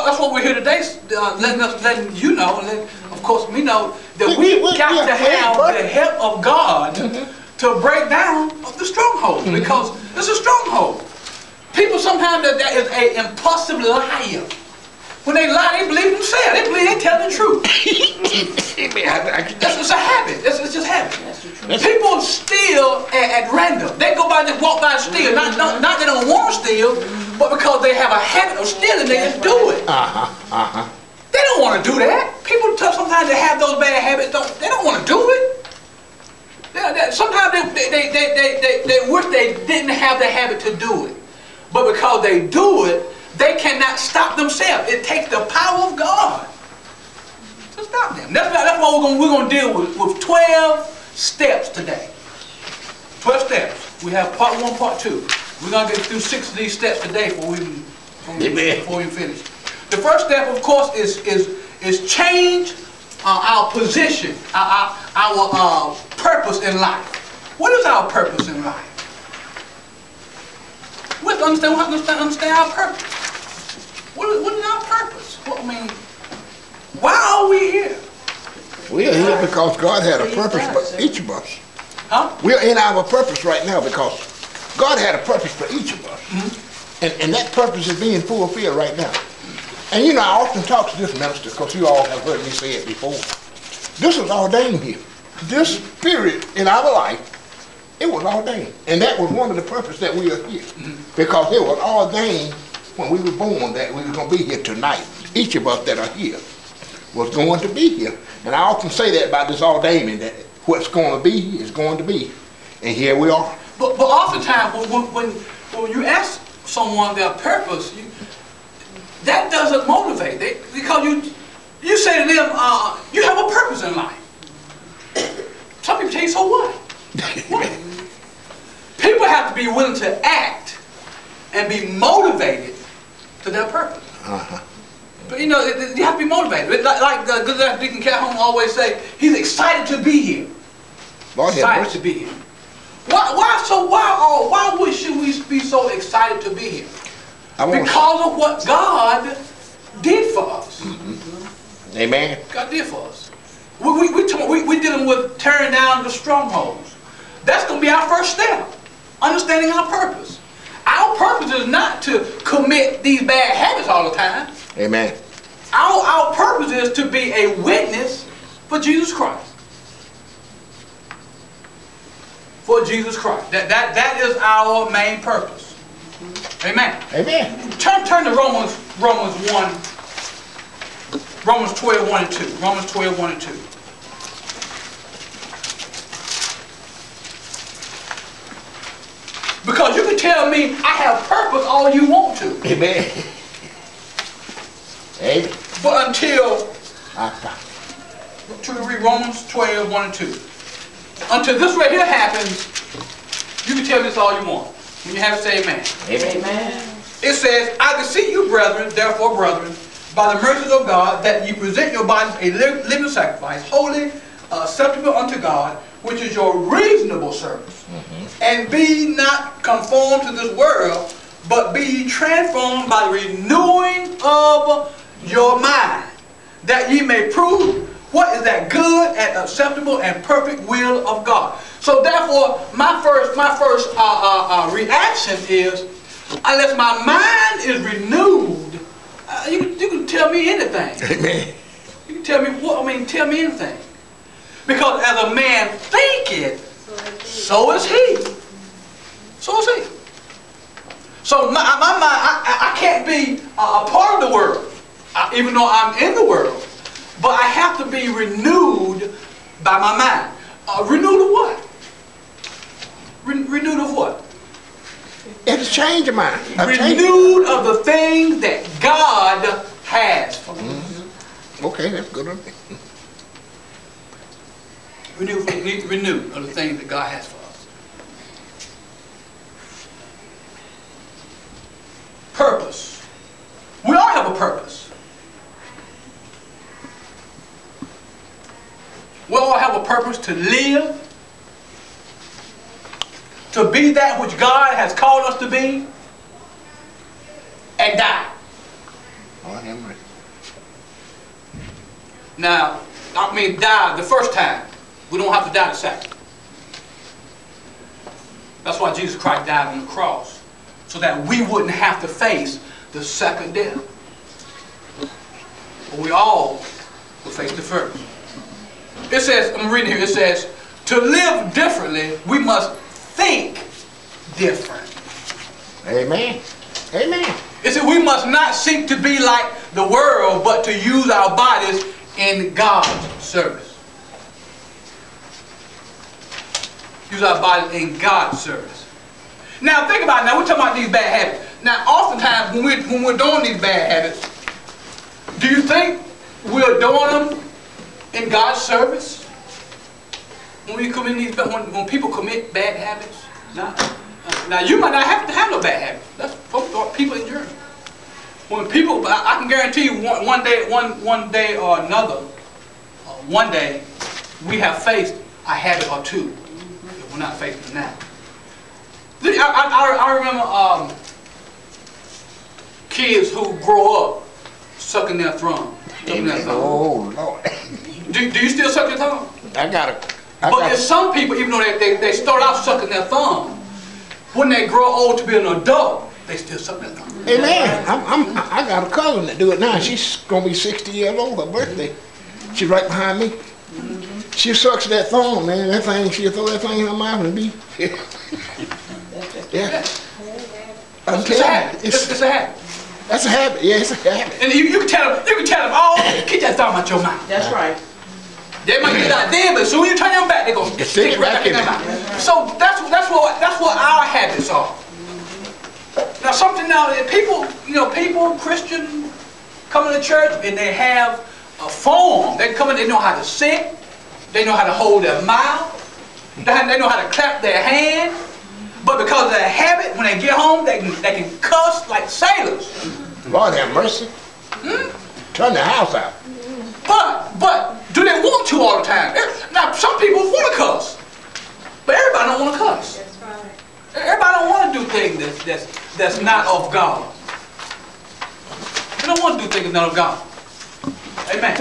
that's what we're here today, letting you know, and then, of course, we know that we got to have the help of God to break down the strongholds, because it's a stronghold. People sometimes that is an impulsive liar. When they lie, they believe themselves. They believe they tell the truth. It's a habit. It's just habit. People steal at random. They go by and just walk by and steal. Not they don't want to steal, but because they have a habit of stealing, they just do it. They don't want to do that. People sometimes they have those bad habits. They don't want to do it. Sometimes they wish they didn't have the habit to do it, but because they do it, they cannot stop themselves. It takes the power of God to stop them. That's why we're going to deal with 12 steps today. 12 steps. We have part 1, part 2. We're going to get through 6 of these steps today before we finish. The first step, of course, is change our position, our purpose in life. What is our purpose in life? We have to understand our purpose. What is our purpose? I mean, why are we here? We are here because God had a purpose for each of us. Huh? We are in our purpose right now because God had a purpose for each of us. And that purpose is being fulfilled right now. And you know, I often talk to this minister because you all have heard me say it before. This was ordained here. This period in our life, it was ordained. And that was one of the purposes that we are here. Because it was ordained when we were born that we were going to be here tonight. Each of us that are here was going to be here. And I often say that about this ordaining, that what's going to be is going to be. And here we are. But oftentimes when you ask someone their purpose, that doesn't motivate. Because you say to them, you have a purpose in life. Some people tell you, so what? What? People have to be willing to act and be motivated to their purpose. But you know, you have to be motivated. Like good Deacon Calhoun always say, he's excited to be here. Excited to be here. Why should we be so excited to be here? Because of what God did for us. Amen. God did for us. We're dealing with tearing down the strongholds. That's going to be our first step. Understanding our purpose. Our purpose is not to commit these bad habits all the time. Amen. Our purpose is to be a witness for Jesus Christ. For Jesus Christ. That is our main purpose. Amen. Amen. Turn to Romans 1. Romans 12, 1 and 2. Romans 12, 1 and 2. Because you can tell me I have purpose all you want to. Amen. Amen. But until read Romans 12, 1 and 2. Until this right here happens, you can tell me this all you want. When you have it, say amen. Amen. It says, I beseech you, brethren, therefore, brethren, by the mercies of God, that ye present your bodies a living sacrifice, holy, acceptable unto God, which is your reasonable service. And be not conformed to this world, but be transformed by the renewing of your mind, that ye may prove what is that good and acceptable and perfect will of God. So therefore, my first reaction is, unless my mind is renewed, you can tell me anything. Amen. You can tell me tell me anything. Because as a man thinketh, so is he. So is he. So my mind, I can't be a part of the world, even though I'm in the world. But I have to be renewed by my mind. Renewed of what? Renewed of what? It's a change of mind. Renewed of the things that God has for me. Okay, that's good. Renewed of the things that God has for us. Purpose. We all have a purpose. We all have a purpose to live, to be that which God has called us to be, and die. Lord have mercy. Now, I mean, die the first time. We don't have to die the second. That's why Jesus Christ died on the cross, so that we wouldn't have to face the second death. But we all will face the first. It says, I'm reading here, it says, to live differently, we must think different. Amen. Amen. It said we must not seek to be like the world, but to use our bodies in God's service. Use our bodies in God's service. Now think about it. Now we're talking about these bad habits. Now oftentimes when we're doing these bad habits, do you think we're doing them in God's service? When we commit these, when people commit bad habits? Now you might not have to have no bad habits. That's what people endure. When people, I can guarantee you, one day or another, one day we have faced a habit or two. We're not facing that. I remember kids who grow up sucking their thumb. Oh Lord. Do you still suck your thumb? But there's some people, even though they start off sucking their thumb, when they grow old to be an adult, they still suck their thumb. Amen. I got a cousin that do it now. She's gonna be 60 years old. Her birthday. She's right behind me. She sucks that thumb, man. That thing, she'll throw that thing in her mouth and be. Yeah. It's a habit. It's a habit. That's a habit. Yeah, it's a habit. And you can tell them, oh, keep that thumb out your mouth. That's right. They might get out there, but as soon as you turn them back, they're going to stick it right back in their mouth. So that's what our habits are. Now people, Christian, come to church and they have a form. They come in, they know how to sit, they know how to hold their mouth, they know how to clap their hand. But because of their habit, when they get home, they can cuss like sailors. Lord have mercy. Turn the house out. But do they want to all the time? Now some people want to cuss, but everybody don't want to cuss. That's right. Everybody don't want to do things that's not of God. They don't want to do things that's not of God. Amen.